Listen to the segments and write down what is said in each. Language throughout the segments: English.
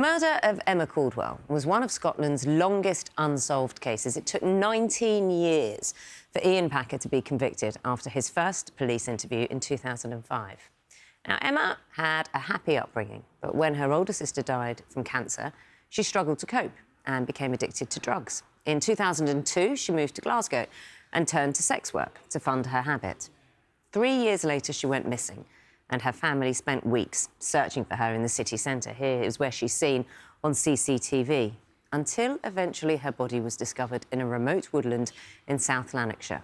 The murder of Emma Caldwell was one of Scotland's longest unsolved cases. It took 19 years for Ian Packer to be convicted after his first police interview in 2005. Now, Emma had a happy upbringing, but when her older sister died from cancer, she struggled to cope and became addicted to drugs. In 2002, she moved to Glasgow and turned to sex work to fund her habit. 3 years later, she went missing, and her family spent weeks searching for her in the city centre. Here is where she's seen on CCTV, until eventually her body was discovered in a remote woodland in South Lanarkshire.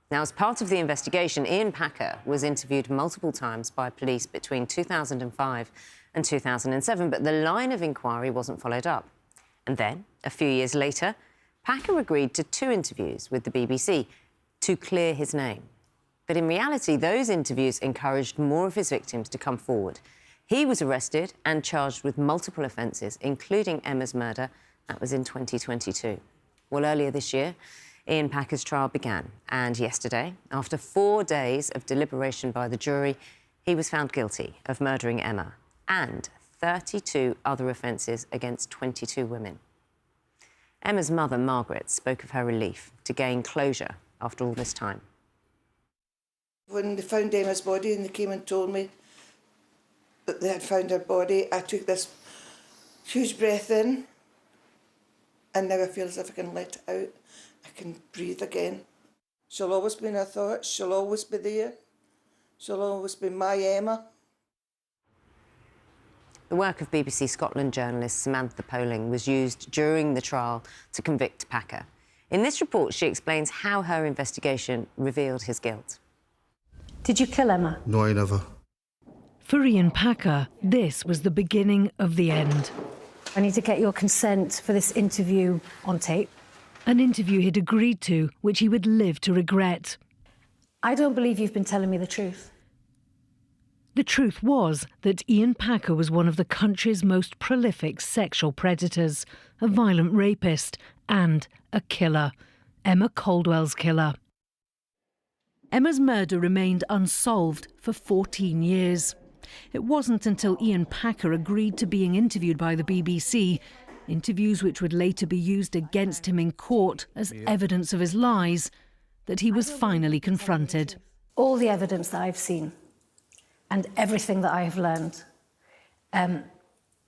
Now, as part of the investigation, Ian Packer was interviewed multiple times by police between 2005 and 2007, but the line of inquiry wasn't followed up. And then, a few years later, Packer agreed to 2 interviews with the BBC to clear his name. But in reality, those interviews encouraged more of his victims to come forward. He was arrested and charged with multiple offences, including Emma's murder. That was in 2022. Well, earlier this year, Ian Packer's trial began. And yesterday, after 4 days of deliberation by the jury, he was found guilty of murdering Emma and 32 other offences against 22 women. Emma's mother, Margaret, spoke of her relief to gain closure after all this time. When they found Emma's body and they came and told me that they had found her body, I took this huge breath in, and now I feel as if I can let it out. I can breathe again. She'll always be in our thoughts, she'll always be there. She'll always be my Emma. The work of BBC Scotland journalist Samantha was used during the trial to convict Packer. In this report, she explains how her investigation revealed his guilt. Did you kill Emma? No, I never. For Ian Packer, this was the beginning of the end. I need to get your consent for this interview on tape. An interview he'd agreed to, which he would live to regret. I don't believe you've been telling me the truth. The truth was that Ian Packer was one of the country's most prolific sexual predators, a violent rapist and a killer. Emma Caldwell's killer. Emma's murder remained unsolved for 14 years. It wasn't until Ian Packer agreed to being interviewed by the BBC, interviews which would later be used against him in court as evidence of his lies, that he was finally confronted. All the evidence that I've seen and everything that I have learned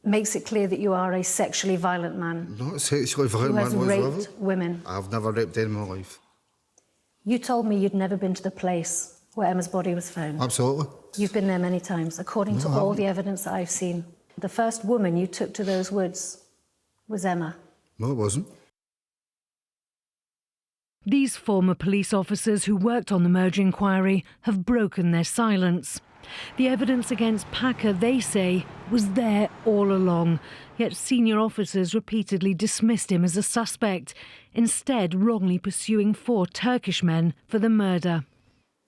makes it clear that you are a sexually violent man. Not a sexually violent man who has whatsoever. raped women. I've never raped any in my life. You told me you'd never been to the place where Emma's body was found. Absolutely. You've been there many times, according to all the evidence that I've seen. The first woman you took to those woods was Emma. No, it wasn't. These former police officers who worked on the murder inquiry have broken their silence. The evidence against Packer, they say, was there all along, yet senior officers repeatedly dismissed him as a suspect, instead wrongly pursuing 4 Turkish men for the murder.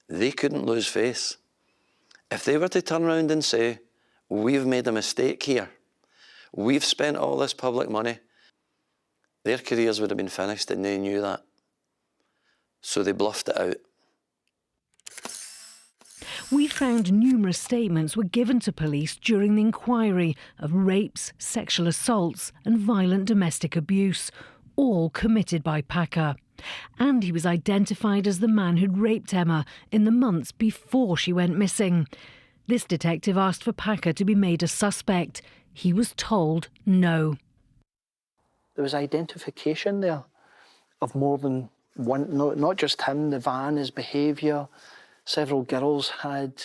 They couldn't lose face. If they were to turn around and say, we've made a mistake here, we've spent all this public money, their careers would have been finished and they knew that. So they bluffed it out. We found numerous statements were given to police during the inquiry of rapes, sexual assaults and violent domestic abuse, all committed by Packer. And he was identified as the man who'd raped Emma in the months before she went missing. This detective asked for Packer to be made a suspect. He was told no. There was identification there of more than one, not just him, the van, his behaviour. Several girls had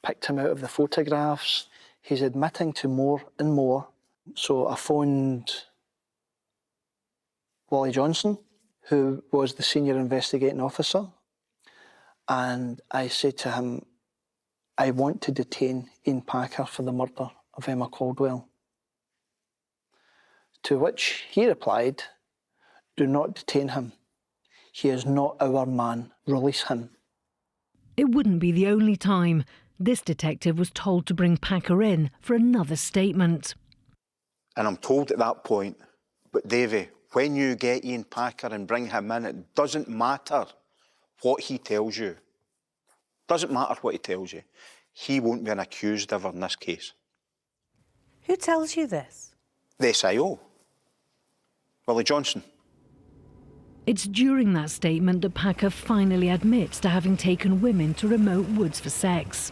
picked him out of the photographs. He's admitting to more and more. So I phoned Wally Johnson, who was the senior investigating officer, and I said to him, I want to detain Ian Packer for the murder of Emma Caldwell. To which he replied, do not detain him. He is not our man. Release him. It wouldn't be the only time. This detective was told to bring Packer in for another statement. And I'm told at that point, but Davy, when you get Ian Packer and bring him in, it doesn't matter what he tells you. Doesn't matter what he tells you. He won't be an accused ever in this case. Who tells you this? The SIO, Willie Johnson. It's during that statement that Packer finally admits to having taken women to remote woods for sex.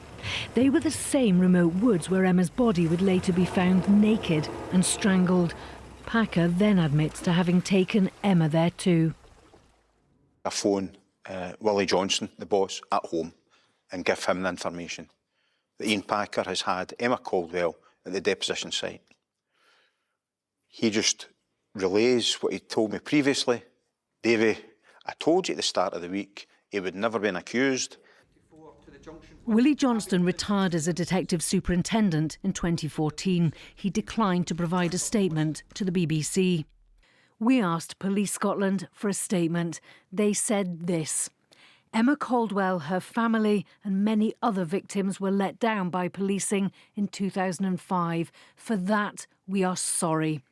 They were the same remote woods where Emma's body would later be found naked and strangled. Packer then admits to having taken Emma there too. I phone Willie Johnson, the boss, at home and give him the information that Ian Packer has had Emma Caldwell at the deposition site. He just relays what he told me previously. Davey, I told you at the start of the week he would never been accused. Willie Johnston retired as a detective superintendent in 2014. He declined to provide a statement to the BBC. We asked Police Scotland for a statement. They said this: Emma Caldwell, her family and many other victims were let down by policing in 2005. For that, we are sorry.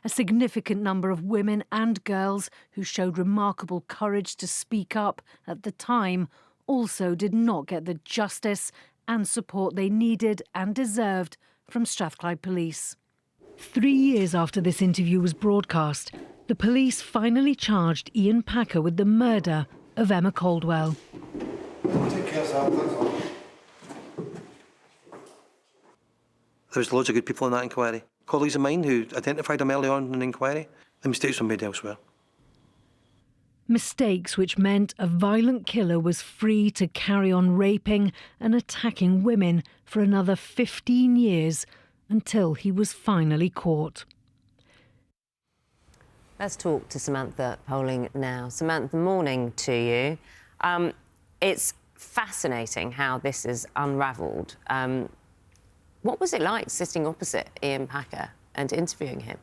A significant number of women and girls who showed remarkable courage to speak up at the time also did not get the justice and support they needed and deserved from Strathclyde Police. 3 years after this interview was broadcast, the police finally charged Ian Packer with the murder of Emma Caldwell. There was loads of good people in that inquiry. Colleagues of mine who identified him early on in the inquiry. The mistakes were made elsewhere. Mistakes which meant a violent killer was free to carry on raping and attacking women for another 15 years until he was finally caught. Let's talk to Samantha Poling now. Samantha, morning to you. It's fascinating how this is unravelled. What was it like sitting opposite Ian Packer and interviewing him?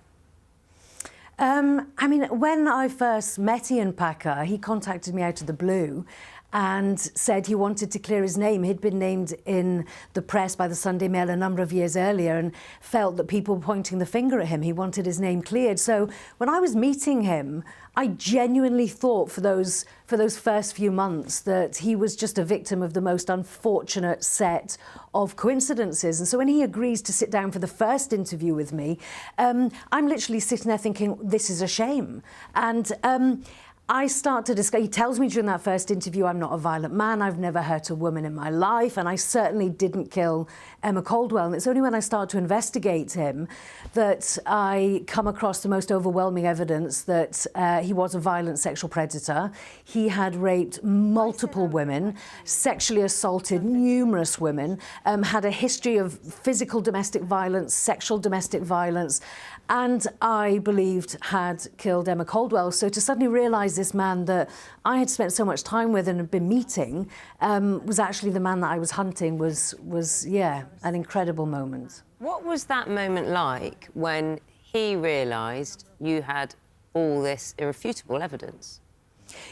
I mean, when I first met Ian Packer, he contacted me out of the blue and said he wanted to clear his name. He'd been named in the press by the Sunday Mail a number of years earlier and felt that people were pointing the finger at him. He wanted his name cleared. So when I was meeting him, I genuinely thought for those first few months that he was just a victim of the most unfortunate set of coincidences. And so when he agrees to sit down for the first interview with me, I'm literally sitting there thinking, this is a shame. And I start to discuss. He tells me during that first interview, I'm not a violent man, I've never hurt a woman in my life, and I certainly didn't kill Emma Caldwell. And it's only when I start to investigate him that I come across the most overwhelming evidence that he was a violent sexual predator. He had raped multiple women, sexually assaulted numerous women, had a history of physical domestic violence, sexual domestic violence, and I believed had killed Emma Caldwell. So to suddenly realise this man that I had spent so much time with and had been meeting was actually the man that I was hunting was an incredible moment. What was that moment like when he realised you had all this irrefutable evidence?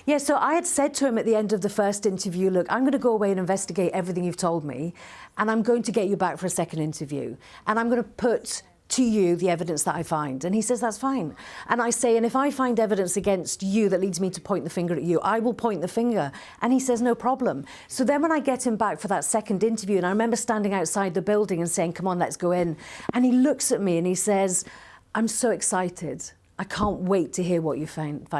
Yeah, so I had said to him at the end of the first interview, look, I'm going to go away and investigate everything you've told me, and I'm going to get you back for a second interview, and I'm going to put to you the evidence that I find. And he says, that's fine. And I say, and if I find evidence against you that leads me to point the finger at you, I will point the finger. And he says, no problem. So then when I get him back for that second interview, and I remember standing outside the building and saying, come on, let's go in. And he looks at me and he says, I'm so excited. I can't wait to hear what you found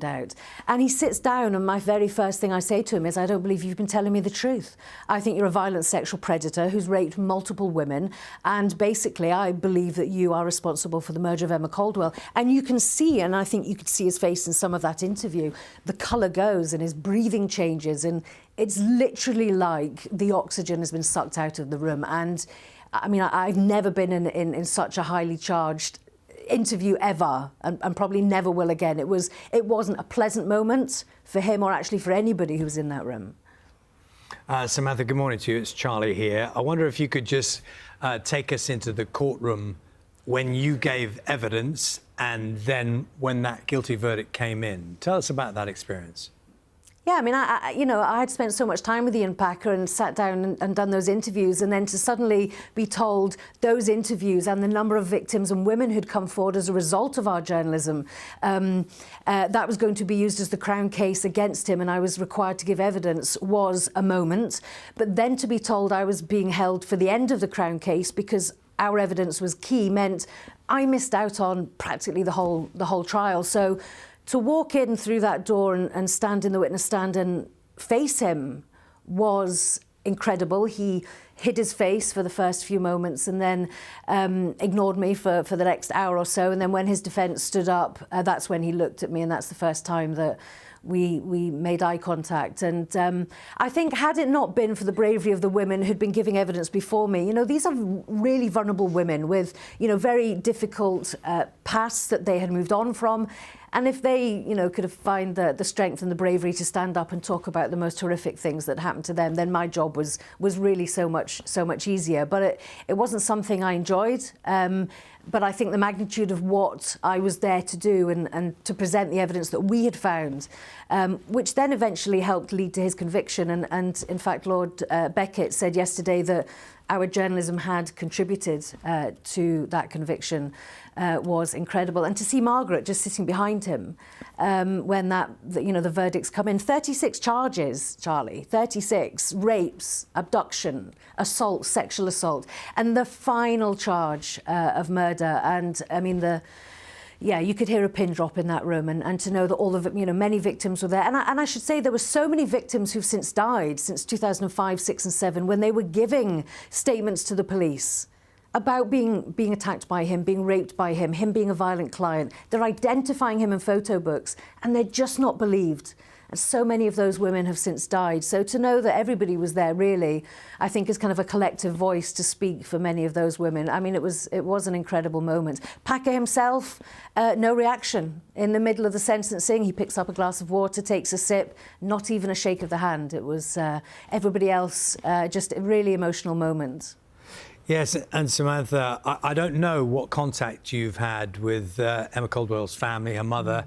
out. And he sits down, and my very first thing I say to him is, I don't believe you've been telling me the truth. I think you're a violent sexual predator who's raped multiple women, and basically I believe that you are responsible for the murder of Emma Caldwell. And you can see, and I think you could see his face in some of that interview, the colour goes and his breathing changes, and it's literally like the oxygen has been sucked out of the room. And I mean, I've never been in such a highly charged interview ever, and probably never will again. It wasn't a pleasant moment for him or actually for anybody who was in that room. Samantha, good morning to you. It's Charlie here. I wonder if you could just take us into the courtroom when you gave evidence and then when that guilty verdict came in. Tell us about that experience. Yeah, I mean, I had spent so much time with Ian Packer and sat down and done those interviews, and then to suddenly be told those interviews and the number of victims and women who'd come forward as a result of our journalism, that was going to be used as the Crown case against him, and I was required to give evidence, was a moment. But then to be told I was being held for the end of the Crown case because our evidence was key meant I missed out on practically the whole trial. So to walk in through that door and stand in the witness stand and face him was incredible. He hid his face for the first few moments and then ignored me for the next hour or so. And then when his defence stood up, that's when he looked at me, and that's the first time that we made eye contact. And I think had it not been for the bravery of the women who'd been giving evidence before me, you know, these are really vulnerable women with, you know, very difficult pasts that they had moved on from. And if they, you know, could have found the strength and the bravery to stand up and talk about the most horrific things that happened to them, then my job was really so much easier. But it wasn't something I enjoyed. But I think the magnitude of what I was there to do and to present the evidence that we had found, which then eventually helped lead to his conviction. And in fact, Lord Beckett said yesterday that our journalism had contributed to that conviction was incredible. And to see Margaret just sitting behind him when the verdicts come in. 36 charges, Charlie, 36 rapes, abduction, assault, sexual assault, and the final charge of murder. And I mean, you could hear a pin drop in that room, and to know that all of many victims were there. And I should say there were so many victims who've since died since 2005, 6 and 7 when they were giving statements to the police about being attacked by him, being raped by him being a violent client. They're identifying him in photo books, and they're just not believed. And so many of those women have since died. So to know that everybody was there, really, I think is kind of a collective voice to speak for many of those women. I mean, it was an incredible moment. Packer himself, no reaction. In the middle of the sentencing, he picks up a glass of water, takes a sip, not even a shake of the hand. It was everybody else, just a really emotional moment. Yes, and Samantha, I don't know what contact you've had with Emma Caldwell's family, her mother,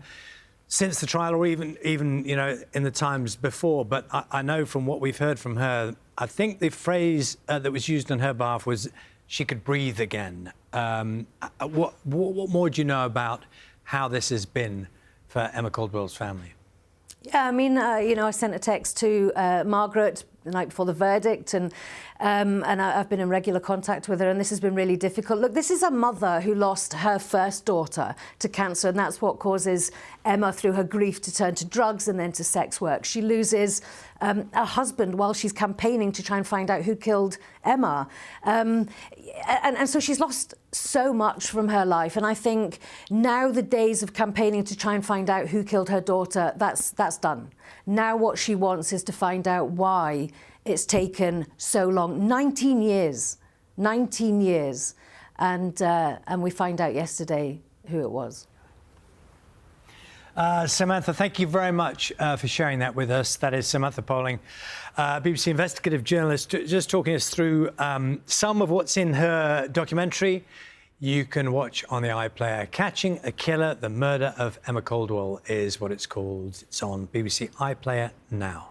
since the trial, or even in the times before. But I know from what we've heard from her, I think the phrase that was used on her behalf was she could breathe again. What more do you know about how this has been for Emma Caldwell's family? Yeah, I mean, I sent a text to Margaret the night before the verdict, and I've been in regular contact with her, and this has been really difficult. Look, this is a mother who lost her first daughter to cancer, and that's what causes Emma, through her grief, to turn to drugs and then to sex work. She loses a husband while she's campaigning to try and find out who killed Emma. And so she's lost so much from her life. And I think now the days of campaigning to try and find out who killed her daughter, that's done. Now what she wants is to find out why it's taken so long. 19 years. 19 years. And we find out yesterday who it was. Samantha, thank you very much for sharing that with us. That is Samantha Poling, BBC investigative journalist, just talking us through some of what's in her documentary. You can watch on the iPlayer. Catching a Killer, The Murder of Emma Caldwell is what it's called. It's on BBC iPlayer now.